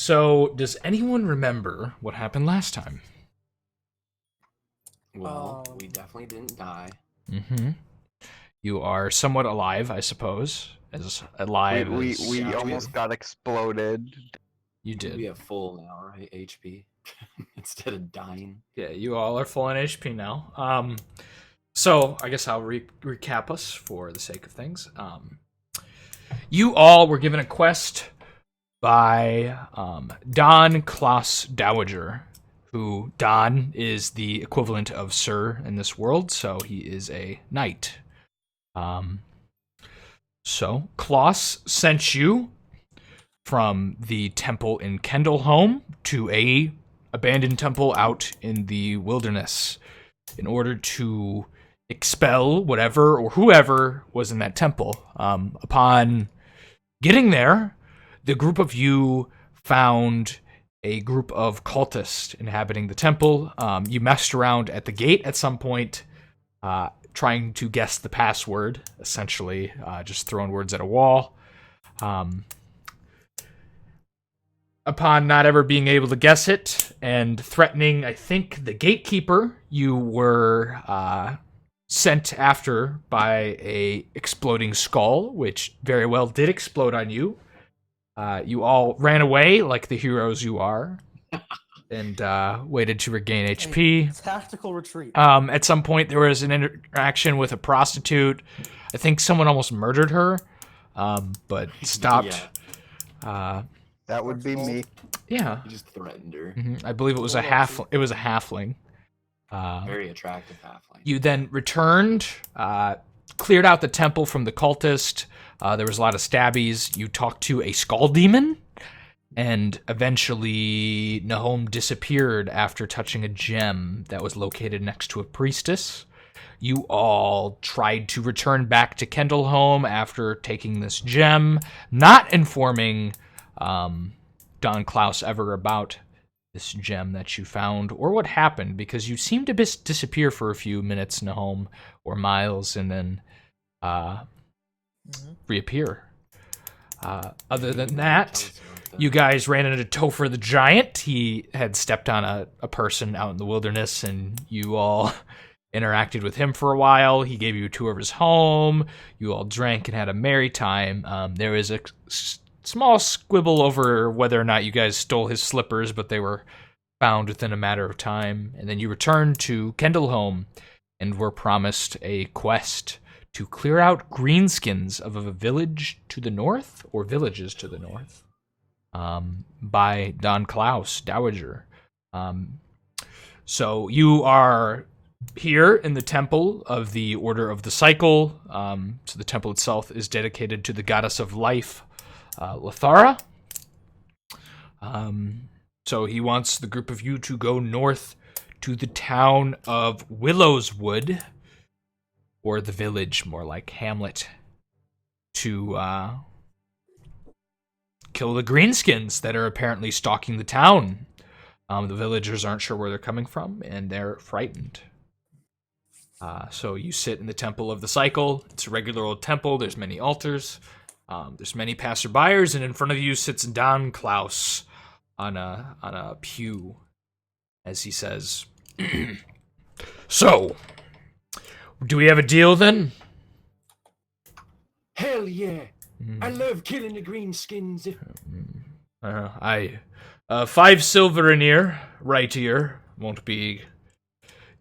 So, does anyone remember what happened last time? Well, we definitely didn't die. Mm-hmm. You are somewhat alive, I suppose. As alive We as Yeah, almost got exploded. you did. We have full now, right? HP instead of dying. Yeah, you all are full on HP now. So I guess I'll recap us for the sake of things. You all were given a quest by Don Klaus Dowager, who Don is the equivalent of Sir in this world, so he is a knight. So Klaus sent you from the temple in Kendallholm to a abandoned temple out in the wilderness in order to expel whatever or whoever was in that temple. Upon getting there, the group of you found a group of cultists inhabiting the temple. You messed around at the gate at some point, trying to guess the password, essentially just throwing words at a wall. Upon not ever being able to guess it and threatening, I think, the gatekeeper, you were sent after by a exploding skull, which very well did explode on you. You all ran away like the heroes you are and waited to regain HP. Tactical retreat. At some point, there was an interaction with a prostitute. I think someone almost murdered her, but stopped. Yeah. That would be me. Yeah. He just threatened her. I believe it was a halfling. Very attractive halfling. You then returned, cleared out the temple from the cultist. There was a lot of stabbies. You talked to a skull demon, and eventually Nahom disappeared after touching a gem that was located next to a priestess. You all tried to return back to Kendallholm after taking this gem, not informing Don Klaus ever about this gem that you found or what happened, because you seemed to disappear for a few minutes, Nahom, or Miles, and then reappear. Other than that, you guys ran into Topher the Giant. He had stepped on a person out in the wilderness, and you all interacted with him for a while. He gave you a tour of his home. You all drank and had a merry time. There was a small squibble over whether or not you guys stole his slippers, but they were found within a matter of time. And then you returned to Kendallholm and were promised a quest to clear out greenskins of a village to the north, or villages to the north, by Don Klaus Dowager. So you are here in the temple of the Order of the Cycle. So the temple itself is dedicated to the goddess of life, Lathara. So he wants the group of you to go north to the town of Willowswood, or the village, more like Hamlet, to kill the greenskins that are apparently stalking the town. The villagers aren't sure where they're coming from, and they're frightened. So you sit in the Temple of the Cycle. It's a regular old temple. There's many altars. There's many passerbyers, and in front of you sits Don Klaus on a pew, as he says, "So, do we have a deal then?" Hell yeah! I love killing the greenskins. 5 silver an ear, right ear. Won't be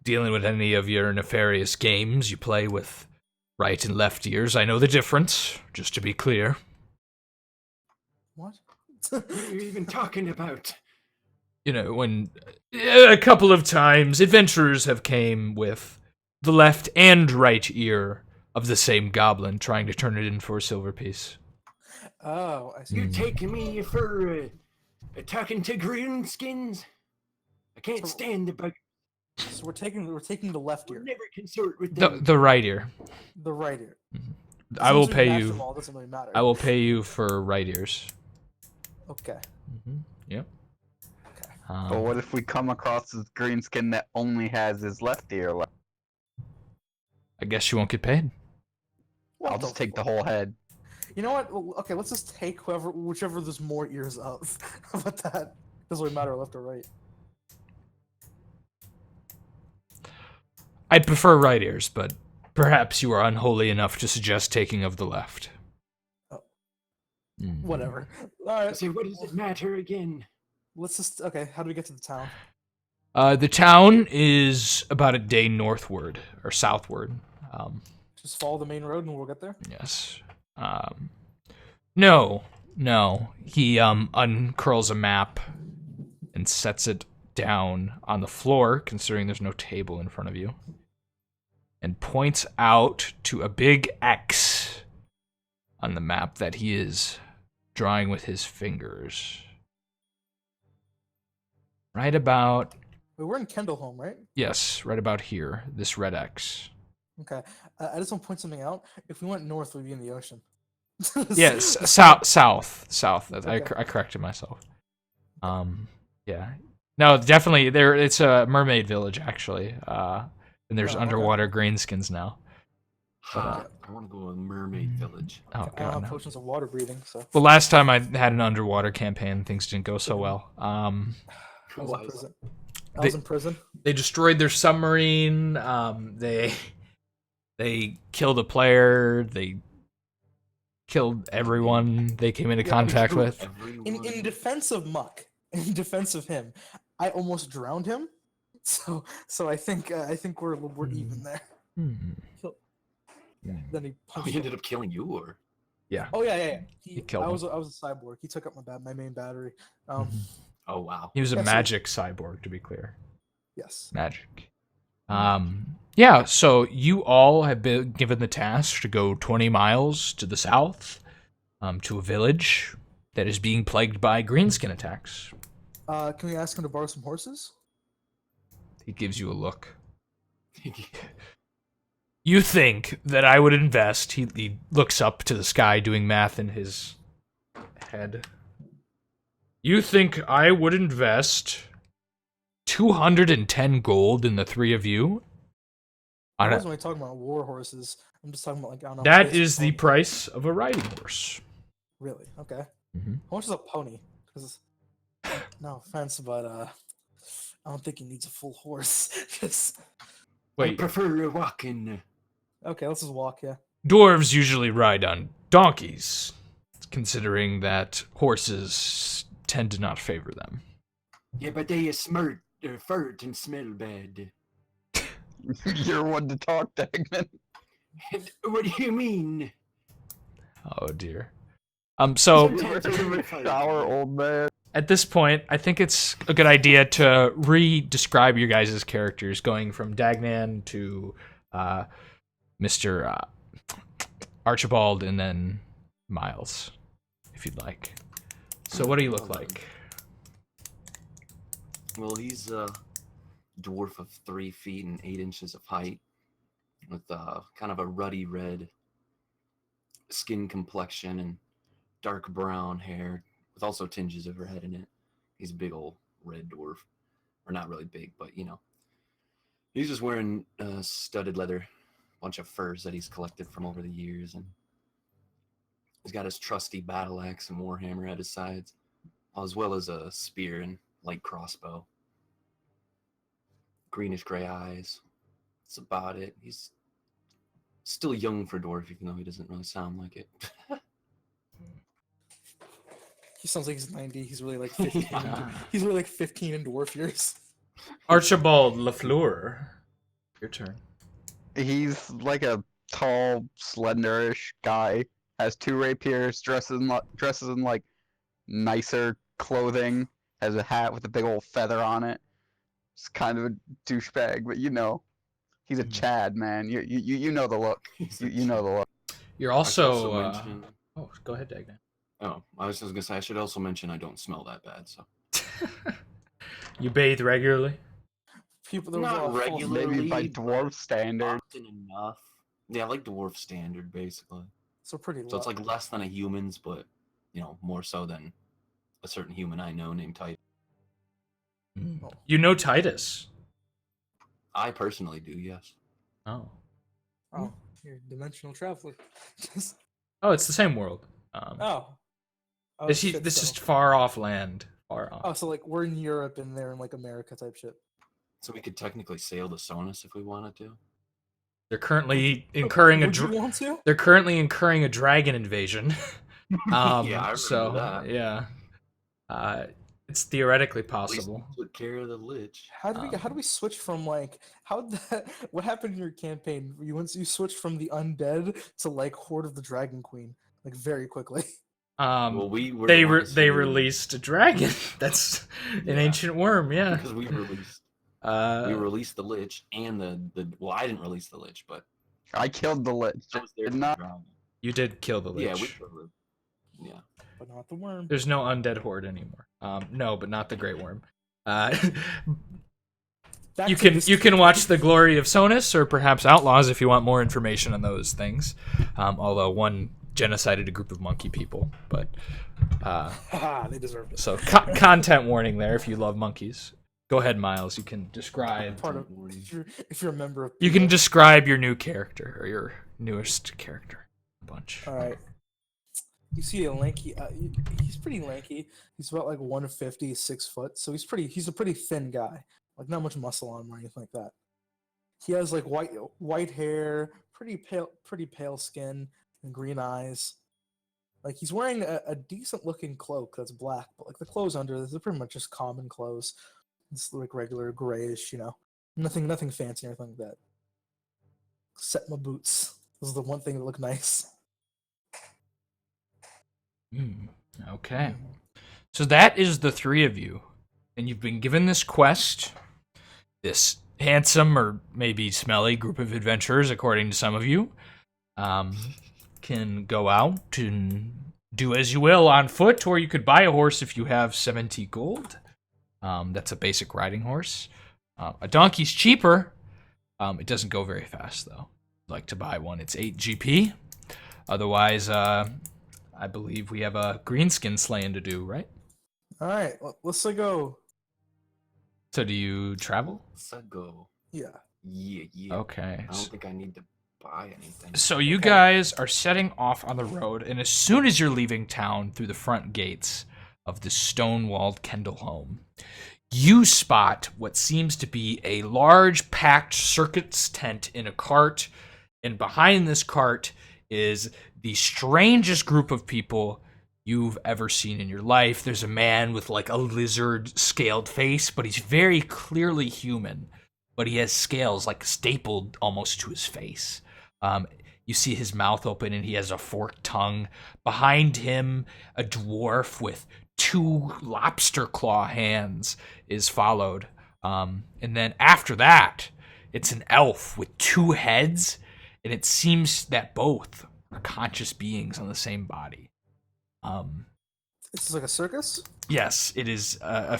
dealing with any of your nefarious games you play with right and left ears. I know the difference, just to be clear. What? What are you even talking about? You know, when a couple of times adventurers have came with the left and right ear of the same goblin, trying to turn it in for a silver piece. Oh, I see. You taking me for talking to greenskins? I can't stand the bug. So we're taking the left ear, Never consort with them. The right ear. the right ear. I will Since we pay matched you. them all, it doesn't really matter. I will pay you for right ears. Okay. Yep. Okay. But what if we come across this greenskin that only has his left ear left? I guess you won't get paid. I'll just take the whole head. You know what? Well, okay, let's just take whichever there's more ears of. How about that? Doesn't really matter left or right. I'd prefer right ears, but perhaps you are unholy enough to suggest taking of the left. Oh. Mm. Whatever. All right. See, what does it matter again? Let's just. Okay, how do we get to the town? The town is about a day northward or southward. Just follow the main road and we'll get there. Yes. No. He uncurls a map and sets it down on the floor, considering there's no table in front of you, and points out to a big X on the map that he is drawing with his fingers. Right about... We're in Kendallholm, right? Yes, right about here. This red X. Okay. I just want to point something out. If we went north, we'd be in the ocean. Yes, south. I Okay. corrected myself. Yeah. No, definitely. It's a mermaid village, actually. And there's Oh, okay. underwater greenskins now. Ha, I want to go to Mermaid Village. Oh I don't god. have No. potions of water breathing, so Well, last time I had an underwater campaign, things didn't go so well. I was Why in is prison. I was in prison. They destroyed their submarine. They killed a player. They killed everyone they came into Yeah, contact that? with. Everyone. In defense of Muck, in defense of him, I almost drowned him. So I think we're even there. Hmm. Then he Oh, punched he me. ended up killing you, or Yeah. Oh yeah. He killed I him. was a cyborg. He took up my main battery. oh wow. He was a Yeah, so- magic cyborg, to be clear. Yes. Magic. Yeah, so you all have been given the task to go 20 miles to the south, to a village that is being plagued by greenskin attacks. Can we ask him to borrow some horses? He gives you a look. You think that I would invest? He looks up to the sky, doing math in his head. You think I would invest 210 gold in the three of you? I On wasn't a, really talking about war horses. I'm just talking about like I don't know. that basic is the pony. price of a riding horse. Really? Okay. Mhm. How much is a pony? Because no offense, but I don't think he needs a full horse. Just I Wait, prefer walking. okay. Let's just walk. Yeah. dwarves usually ride on donkeys, considering that horses tend to not favor them. Yeah, but they fart and smell bad. You're one to talk, Dagnan. What do you mean? Oh dear. So Sometimes I don't fart. Shower, old man. at this point, I think it's a good idea to re-describe your guys' characters, going from Dagnan to Mr. Archibald and then Miles, if you'd like. So what do you look like? Well, he's a dwarf of 3 feet and 8 inches of height, with kind of a ruddy red skin complexion and dark brown hair, with also tinges of red in it. He's a big old red dwarf, or not really big, but you know. He's just wearing studded leather, bunch of furs that he's collected from over the years, and he's got his trusty battle axe and warhammer at his sides, as well as a spear and light crossbow. Greenish gray eyes. That's about it. He's still young for dwarf, even though he doesn't really sound like it. He sounds like he's 90. He's really like 15. He's really like 15 in dwarf years. Archibald Lafleur. Your turn. He's like a tall, slenderish guy. Has 2 rapiers. Dresses in like nicer clothing. Has a hat with a big old feather on it. It's kind of a douchebag, but you know, he's a Chad, man. You know the look. You know the look. You're I should also. mention. Oh, go ahead, Dagnan. Oh, I was just gonna say I should also mention I don't smell that bad. So You bathe regularly? People, there was Not a lot of false- regular. Maybe by Literally, dwarf standard. often enough. Yeah, like dwarf standard, basically. So pretty. So it's low. like less than a human's, but you know, more so than a certain human I know named Titus. You know Titus. I personally do, yes. Oh. Oh, you're a dimensional traveler. Just Oh, it's the same world. Oh. Oh, this shit, this is so- far off land. Far off. Oh, so like we're in Europe and they're in like America type shit. So we could technically sail to Sonus if we wanted to. They're currently incurring Would you want to? They're currently incurring a dragon invasion. Yeah, I remember so that. yeah, it's theoretically At least possible. we took care of the lich. How do we switch from like what happened in your campaign? You switched from the undead to like Horde of the Dragon Queen like very quickly. Well, we were They the ones they who- released a dragon. That's an Yeah. ancient worm. Yeah. because we released the lich and the well, I didn't release the lich, but I killed the lich. I was there Did for the not. dragon. You did kill the lich. Yeah, we killed it. Yeah. But not the worm. There's no undead horde anymore. No, but not the great worm. Back You to can this- you can watch The Glory of Sonus or perhaps Outlaws if you want more information on those things. Although one genocided a group of monkey people, but Haha, they deserved it. so content warning there if you love monkeys. Go ahead, Miles. You can describe. Part of if you're a member of You can people. describe your new character or your newest character bunch. All right. You see a lanky. He's pretty lanky. He's about like 150, 6 foot. So he's a pretty thin guy. Like not much muscle on him or anything like that. He has like white hair, pretty pale skin, and green eyes. Like he's wearing a decent looking cloak that's black, but like the clothes under this are pretty much just common clothes. It's like regular grayish, nothing fancy or anything like that. Except my boots. Those are the one thing that look nice. Okay. So that is the three of you. And you've been given this quest. This handsome or maybe smelly group of adventurers, according to some of you, can go out and do as you will on foot, or you could buy a horse if you have 70 gold. That's a basic riding horse. A donkey's cheaper. It doesn't go very fast, though. If you'd like to buy one, it's 8 GP. Otherwise, I believe we have a greenskin slaying to do, right? All right, let's go. So do you travel? Let's go. Yeah. Yeah. Okay. I don't think I need to buy anything. So you Okay. guys are setting off on the road, and as soon as you're leaving town through the front gates of the stone-walled Kendall home, you spot what seems to be a large packed circus tent in a cart, and behind this cart is the strangest group of people you've ever seen in your life. There's a man with like a lizard scaled face, but he's very clearly human, but he has scales like stapled almost to his face. You see his mouth open and he has a forked tongue. Behind him, a dwarf with 2 lobster claw hands is followed. And then after that, it's an elf with 2 heads, and it seems that both are conscious beings on the same body. This is like a circus? Yes, it is a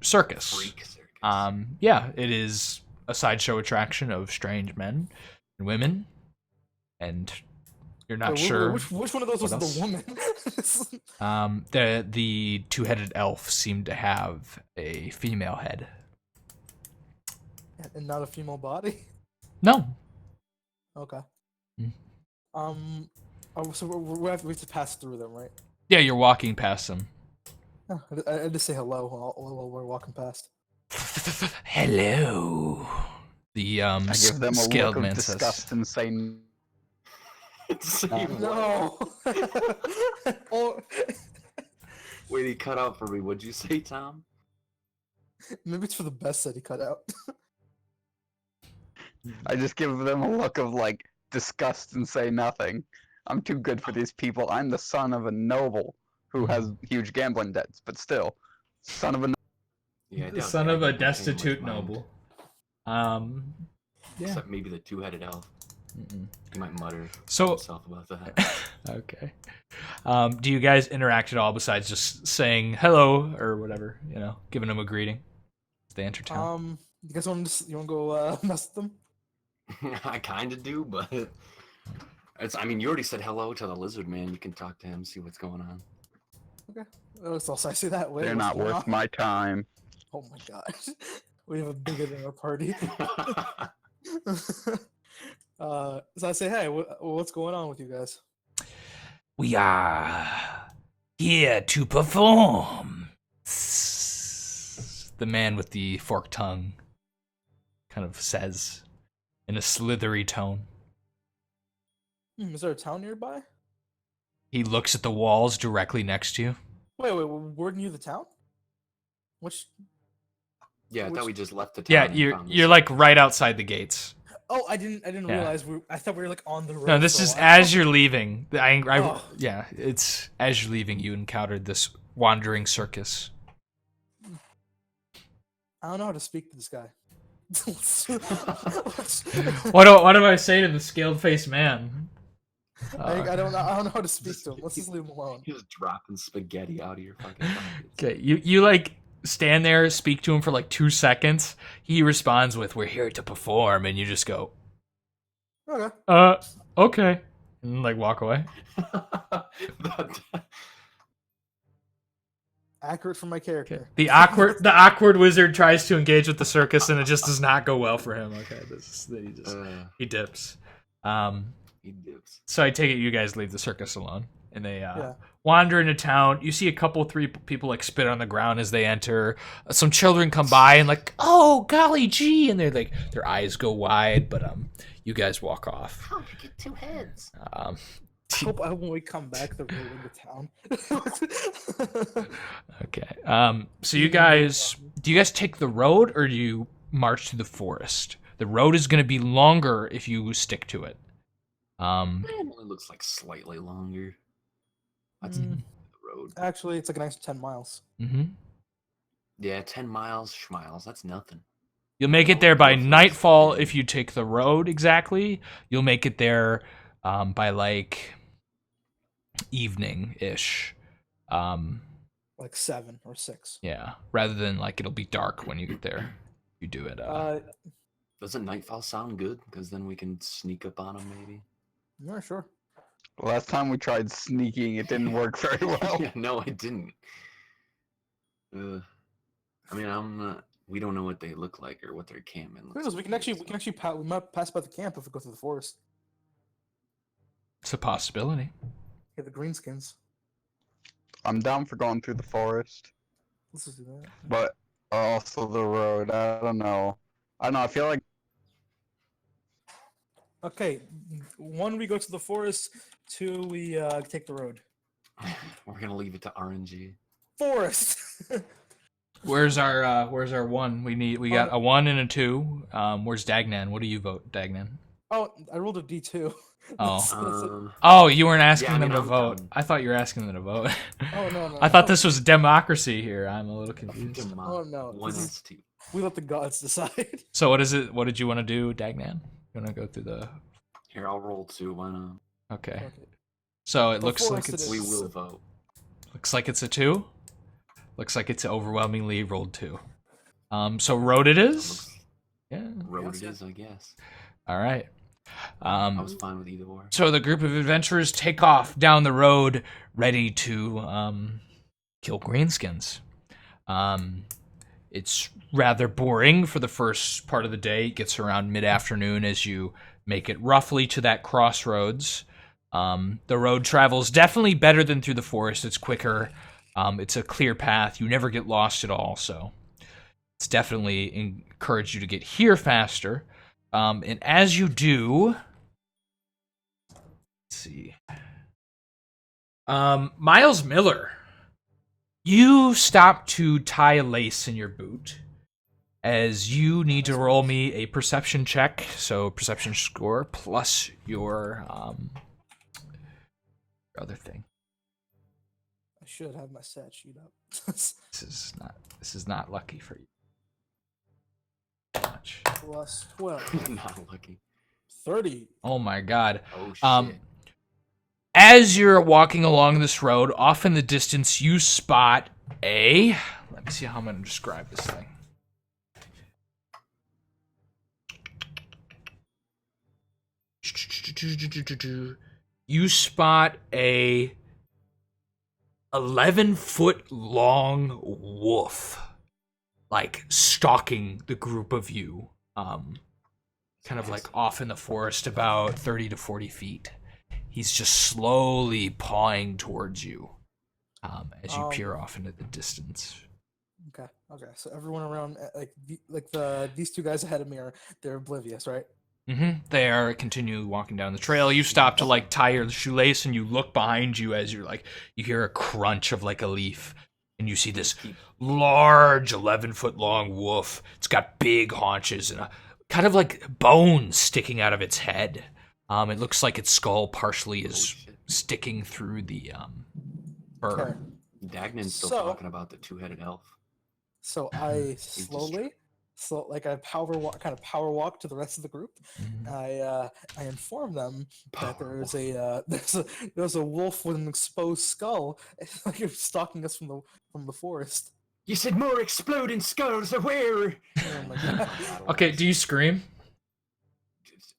circus. Freak circus. Yeah, it is a sideshow attraction of strange men and women, and you're not Wait, sure. Which one of those was what the woman? The 2-headed elf seemed to have a female head. And not a female body? No. Okay. Hmm. So we have to pass through them, right? Yeah, you're walking past them. Oh, I just say hello while we're walking past. Hello. The I give them a scaled look of man says. disgust and say, Say what? No! Oh, Wait, he cut out for me. What'd you say, Tom? maybe it's for the best that he cut out. I just give them a look of like disgust and say nothing. I'm too good for these people. I'm the son of a noble who has huge gambling debts, but still, son of a. Yeah, I The doubt son that. of I a think that's in destitute his mind. noble. Yeah. Except maybe the 2-headed elf. Mm-mm. He might mutter to So himself about that. okay. Do you guys interact at all besides just saying hello or whatever? Giving them a greeting. As they enter town. You guys want to go mess with them? I kind of do, but I mean, you already said hello to the lizard man. You can talk to him, see what's going on. So I say that way. They're what's not going worth on? my time. Oh my god. We have a bigot in our party. So I say, hey, what's going on with you guys? We are here to perform. The man with the forked tongue kind of says in a slithery tone. Is there a town nearby? He looks at the walls directly next to you. Wait, weren't you the town? Which? Yeah, I Which- thought we just left the town. Yeah, and you're found this. you're like right outside the gates. Oh, I didn't Yeah. realize I thought we were like on the road. No, this for a is while. as you're leaving. Oh. Yeah, it's as you're leaving. You encountered this wandering circus. I don't know how to speak to this guy. What do I say to the scaled-faced man? I don't know how to speak to him. Let's just leave him alone. You're just dropping spaghetti out of your fucking pockets. Okay, you like stand there, speak to him for like 2 seconds. He responds with, "We're here to perform," and you just go, Okay. okay, and like walk away. Accurate for my character. The awkward wizard tries to engage with the circus, and it just does not go well for him. Okay, he dips. He dips. So I take it you guys leave the circus alone, and they wander into town. You see three people like spit on the ground as they enter. Some children come by and like, oh golly gee, and they're like their eyes go wide, but you guys walk off. How did you get 2 heads? I hope when we come back, they're rolling into town. Okay. So you guys, do you guys take the road or do you march through the forest? The road is going to be longer if you stick to it. It only looks like slightly longer. That's the road. Actually, it's like a nice 10 miles. Mm-hmm. Yeah, 10 miles, schmiles. That's nothing. You'll make it there by nightfall if you take the road exactly. You'll make it there by like evening-ish. Like 7 or 6. Yeah, rather than like it'll be dark when you get there. You do it. Doesn't nightfall sound good? Because then we can sneak up on them, maybe. Yeah, sure. Last time we tried sneaking, it didn't work very well. Yeah, no, it didn't. I mean, I'm not. We don't know what they look like or what their camping looks Because like. we might pass by the camp if we go through the forest. It's a possibility. Get the greenskins. I'm down for going through the forest, Let's just do that. but also the road. I don't know. I feel like Okay, 1, we go to the forest. 2, we take the road. We're gonna leave it to RNG. Forest. Where's our 1? We got a 1 and a 2. Where's Dagnan? What do you vote, Dagnan? Oh, I rolled a D2. Oh. Oh, you weren't asking Yeah, I them mean, to I'm vote. down. I thought you were asking them to vote. Oh no. I thought this was democracy here. I'm a little confused. Oh, no, One this is- S2. We let the gods decide. So what is it? What did you want to do, Dagnan? You want to go through the? Here, I'll roll 2. Why not? Okay. Okay. So it The looks like forest it it's is. We will vote. looks like it's a 2. Looks like it's overwhelmingly rolled 2. So road it is. Yeah. Road Yes, it is, I guess. All right. I was fine with either or. So the group of adventurers take off down the road, ready to kill greenskins. It's rather boring for the first part of the day. It gets around mid-afternoon as you make it roughly to that crossroads. The road travels definitely better than through the forest. It's quicker. It's a clear path. You never get lost at all, so it's definitely encouraged you to get here faster. And as you do, let's see. Miles Miller, you stop to tie a lace in your boot as you need to roll me a perception check. So perception score plus your other thing. I should have my stat sheet up. This is not lucky for you. Much. Plus 12. Not lucky. 30. Oh my god. Oh shit. As you're walking along this road, off in the distance, you spot a... Let me see how I'm going to describe this thing. You spot a 11-foot long wolf, like stalking the group of you, kind of like off in the forest, about 30 to 40 feet. he's just slowly pawing towards you as you peer off into the distance. Okay. So everyone around, these two guys ahead of me they're oblivious, right? They are continue walking down the trail. You stop to like tie your shoelace, and you look behind you as you're like you hear a crunch of like a leaf, and you see this large 11-foot long wolf. It's got big haunches and a kind of like bones sticking out of its head. It looks like its skull partially is sticking through the fur. Okay. Dagnan's still So- talking about the two-headed elf. So I I power walk to the rest of the group. I inform them that there's a wolf with an exposed skull, like it's stalking us from the forest. You said more exploding skulls. Where? Oh my god. Okay, do you scream?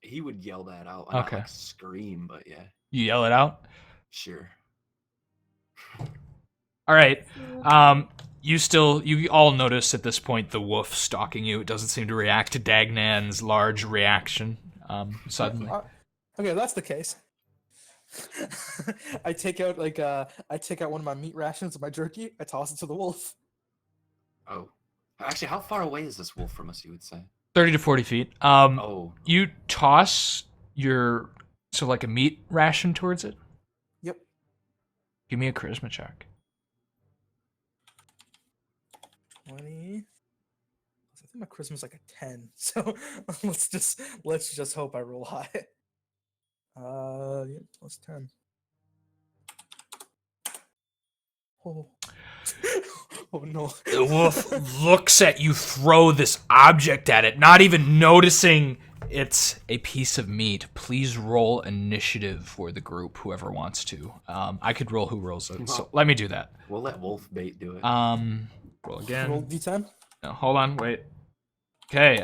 He would yell that out. Not Okay. like scream, but yeah, You yell it out? sure. All right. You all notice at this point the wolf stalking you. It doesn't seem to react to Dagnan's large reaction suddenly. Okay, if that's the case. I take out one of my meat rations of my jerky. I toss it to the wolf. Oh, actually, how far away is this wolf from us? You would say. 30 to 40 feet. Oh, You toss like a meat ration towards it? Yep. Give me a charisma check. 20. I think my charisma's like a 10. So let's just hope I roll high. Yeah, plus 10. Oh. Oh no. The wolf looks at you, throw this object at it, not even noticing it's a piece of meat. Please roll initiative for the group, whoever wants to. I could roll who rolls it, so let me do that. we'll let Wolf Bait do it. Roll again. Roll D10. No, hold on, wait. Okay,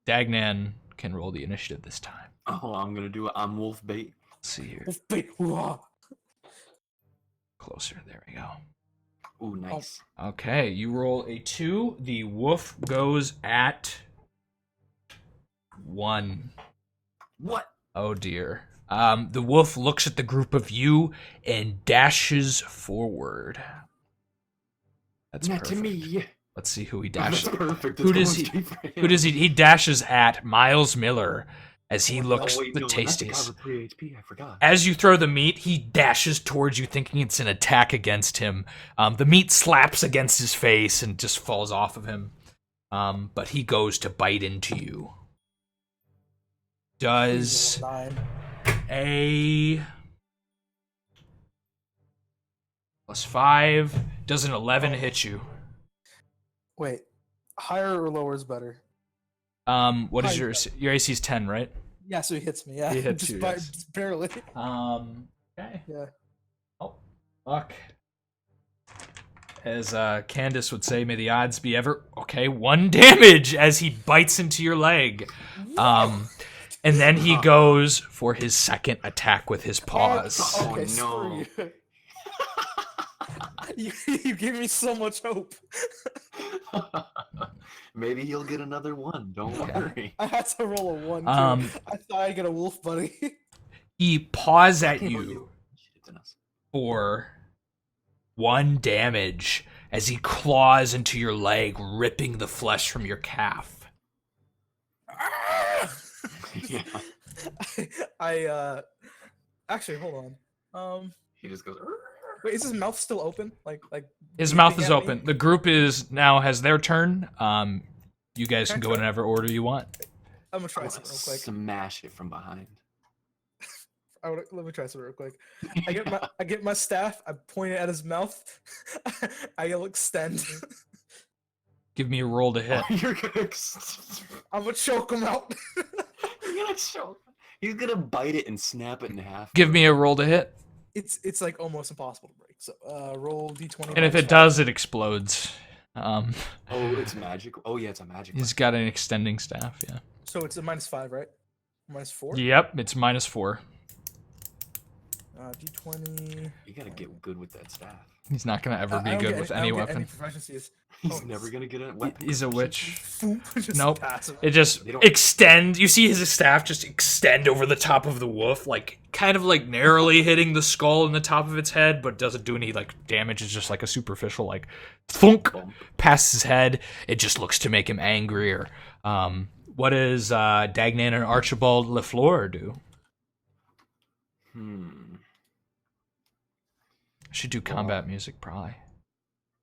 Dagnan can roll the initiative this time. Oh, I'm gonna do it. I'm Wolf Bait. Let's see here. Wolf bait. Hoo-ah. Closer, there we go. Ooh, nice. Okay, you roll a 2. The wolf goes at 1. What? Oh dear. The wolf looks at the group of you and dashes forward. That's Not perfect. to me. Let's see who he That's dashes. perfect. Who It's does he? going straight for Who him. does he? He dashes at Miles Miller as he looks Oh, wait, the no, that's the guy tastiest. with 3 HP. I forgot. As you throw the meat, he dashes towards you, thinking it's an attack against him. The meat slaps against his face and just falls off of him. But he goes to bite into you. Does 9. a +5, does an 11 hit you? Wait, higher or lower is better? What is Higher. your AC is 10, right? Yeah, so he hits me. Yeah, He hits just you, by, yes. just barely. Okay. Yeah. Oh, fuck. As Candace would say, may the odds be ever... Okay, 1 damage as he bites into your leg. And then he goes for his second attack with his paws. Oh, Okay, no. screw you. You gave me so much hope. Maybe he'll get another one. Don't worry. I had to roll a 1 too. Um, I thought I'd get a wolf buddy. He paws at you Shit, it's us. for 1 damage as he claws into your leg, ripping the flesh from your calf. Yeah. I actually hold on. He just goes. Wait, is his mouth still open? Like His mouth gaping is at me? open. The group has their turn. You guys can go in whatever order you want. I'm gonna try something real quick. Smash it from behind. Let me try something real quick. I get my staff. I point it at his mouth. I yell extend. Give me a roll to hit. You're gonna. I'm gonna choke him out. You're gonna choke. He's gonna bite it and snap it in half. Give me a roll to hit. It's like almost impossible to break. So roll d20. And if minus it does, it explodes. Oh, it's magic. Oh yeah, it's a magic. He's got an extending staff, yeah. 5. So it's a -5, right? -4. Yep, it's -4. D20. You gotta get good with that staff. He's not gonna ever I be don't good get with I any don't get weapon. proficiencies. He's Oh, never gonna get a weapon. He's a proficiency. witch. Just Nope. passive. It just They don't- extend. You see his staff just extend over the top of the wolf, like kind of like narrowly hitting the skull and the top of its head, but doesn't do any like damage. It's just like a superficial like thunk Bump. past his head. It just looks to make him angrier. What does Dagnan and Archibald Lafleur do? Should do combat music probably.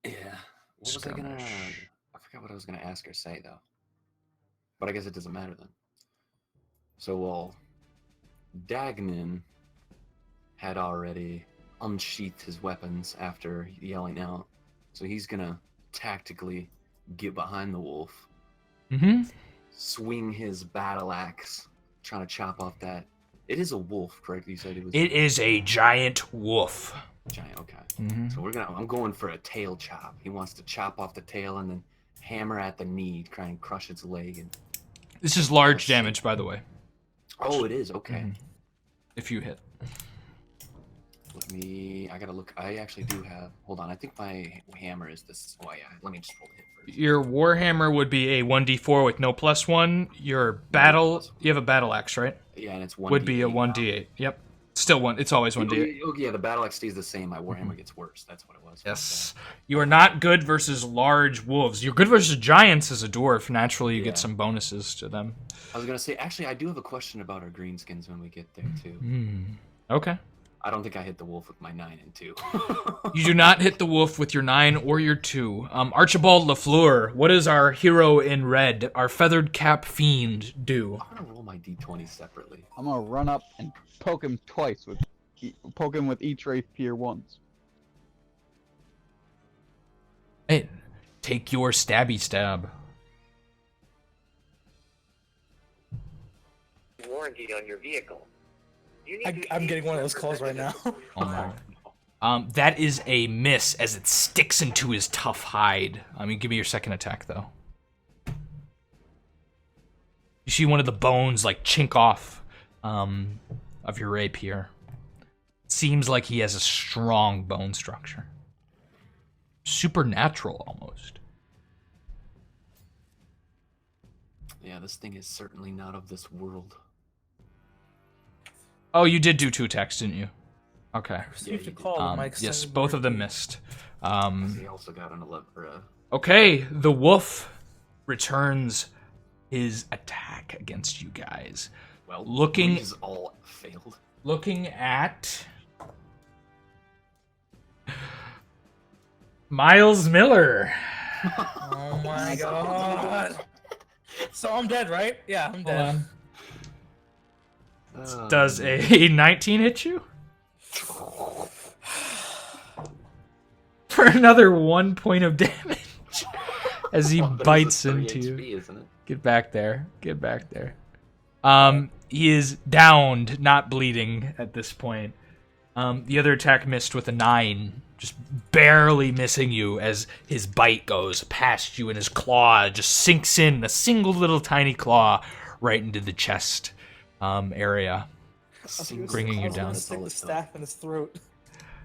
Yeah. What was I gonna? Skirmish. I forgot what I was gonna ask or say though. But I guess it doesn't matter then. So Dagnan had already unsheathed his weapons after yelling out, so he's gonna tactically get behind the wolf, Mm-hmm. swing his battle axe, trying to chop off that. It is a wolf, correct? You said it was It is a giant wolf. giant. Okay. Mm-hmm. So I'm going for a tail chop. He wants to chop off the tail and then hammer at the knee, try and crush its leg. And This is large damage, by the way. oh, it is okay. Mhm. If you hit. I gotta look. I actually do have. Hold on. I think my hammer is this. Oh yeah. Let me just roll the hit first. Your warhammer would be a 1d4 with no +1. Your battle, you have a battle axe, right? Yeah, and it's one. Would be a 1d8. Yep. Still one. It's always 1d8. Oh yeah, the battle axe stays the same. My warhammer gets worse. That's what it was. Yes. You are not good versus large wolves. You're good versus giants as a dwarf. Naturally, you Yeah. get some bonuses to them. I was gonna say. Actually, I do have a question about our greenskins when we get there too. Okay. I don't think I hit the wolf with my 9 and 2. You do not hit the wolf with your 9 or your 2. Archibald Lafleur, what does our hero in red, our feathered cap fiend, do? I'm gonna roll my d20 separately. I'm gonna run up and poke him twice with, poke him with each rapier once. Hey, take your stabby stab. Warranty on your vehicle. You need to I'm getting one of those calls right now. Oh no. That is a miss as it sticks into his tough hide. Give me your second attack though. You see one of the bones like chink off of your rapier. Seems like he has a strong bone structure. Supernatural almost. Yeah, this thing is certainly not of this world. Oh, you did do 2 attacks, didn't you? Okay. Received you a did. call. of my Yes, extended both of them warranty. missed. He also got an 11 or a Okay, the wolf returns his attack against you guys. well. Looking- These all failed. Looking at Miles Miller. Oh my god. So I'm dead, right? Yeah, I'm Hold dead. on. Does a 19 hit you? For another 1 point of damage as he But it's bites a 3 into you. HP, isn't it? Get back there. Get back there. He is downed, not bleeding at this point. The other attack missed with a 9, just barely missing you as his bite goes past you and his claw just sinks in, a single little tiny claw right into the chest area. Bringing you down. Stick the staff in his throat.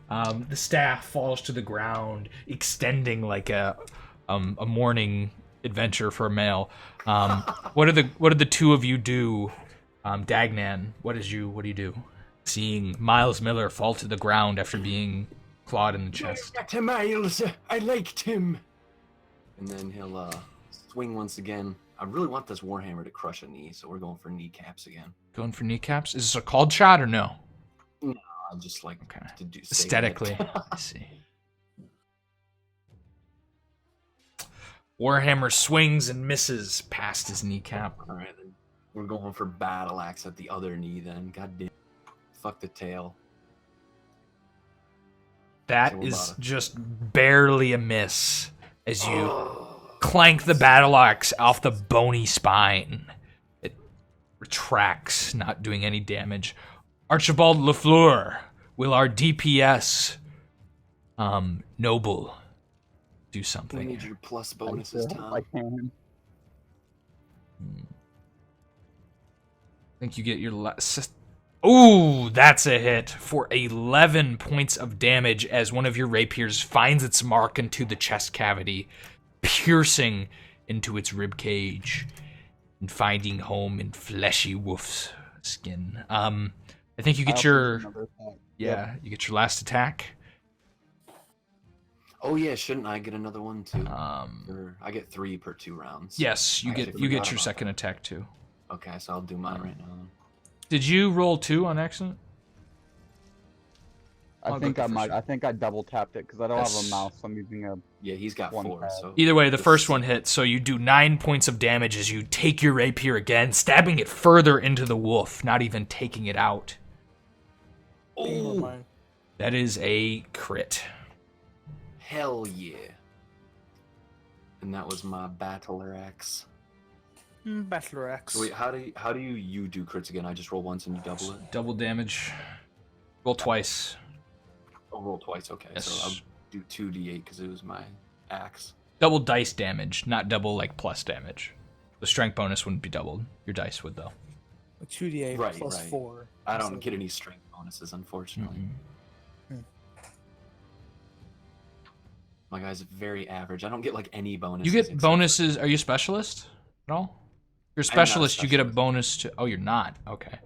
The staff falls to the ground, extending like a morning adventure for a male. What do the two of you do? Dagnan, what do you do? Seeing Miles Miller fall to the ground after being clawed in the chest. Back to Miles. I liked him. And then he'll swing once again. I really want this warhammer to crush a knee, so we're going for kneecaps again. Going for kneecaps? Is this a called shot or no? I just like Okay. to do saving it. Aesthetically, I see. Warhammer swings and misses past his kneecap. All right, then we're going for battle axe at the other knee. Then, goddamn, fuck the tail. That So we're is about just barely a miss as you clank the battle axe off the bony spine. It retracts, not doing any damage. Archibald Lafleur, will our DPS noble do We something? need your plus I bonuses, feel Tom. like him. I think you get your last. Ooh, that's a hit for 11 points of damage as one of your rapiers finds its mark into the chest cavity, piercing into its rib cage and finding home in fleshy wolf's skin. I think you I get also your use another attack. yeah, you get your last attack. Oh yeah, shouldn't I get another one too? Um, Or I get 3 per 2 rounds. yes, you I get actually you get forgot your about second attack too. Okay, so I'll do mine right now. Then. Did you roll 2 on accident? I'll I go think with I the might. first I think I double tapped it because I don't have Yes. a mouse. So I'm using a. Yeah, he's got One 4. pad. So Either way, the this first is- one hits, so you do 9 points of damage as you take your rapier again, stabbing it further into the wolf, not even taking it out. Beam of Oh, mine. That is a crit. hell yeah! And that was my battler axe. Battler axe. So wait, how do you do crits again? I just roll once and you double it. Double damage. Roll twice. I'll roll twice. Okay, Yes. so I'll do 2d8 because it was my axe. Double dice damage, not double like plus damage. The strength bonus wouldn't be doubled. Your dice would though. 2d8 Right, plus right. 4. I don't get any strength bonuses, unfortunately. My guy's very average. I don't get like any bonuses. You except get for- bonuses. Are you a specialist at all? You're a I'm not a specialist. You get a specialist. bonus to. Oh, you're not. Okay.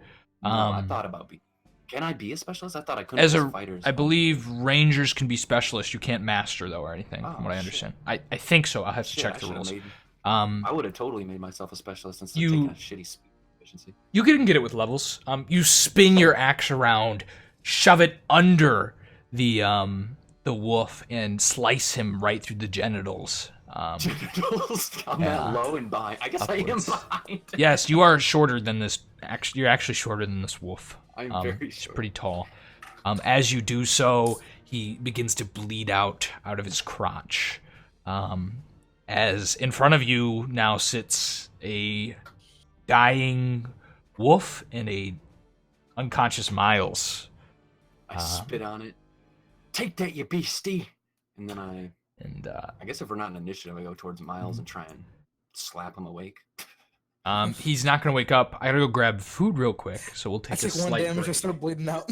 No, I Um, thought about being. Can I be a specialist? I thought I couldn't. As as a, fighters. I believe rangers can be specialists. You can't master though or anything, Oh, from what I shit. understand. I think so. I'll have to Shit, check I the should've rules. made- Um, I would have totally made myself a specialist instead You- of taking a shitty speed efficiency. You can get it with levels. You spin your axe around, shove it under the wolf, and slice him right through the genitals. Genitals. I'm yeah. that low and behind. I guess Upwards. I am behind. Yes, you are shorter than this. Actually, you're actually shorter than this wolf. I'm very He's short. pretty tall. As you do so, he begins to bleed out of his crotch. As in front of you now sits a dying wolf and a unconscious Miles. I spit on it. Take that, you beastie. And then I guess if we're not in initiative, I go towards Miles and try and slap him awake. He's not going to wake up. I gotta go grab food real quick, so we'll I take a took 1 slight damage. I break. started bleeding out.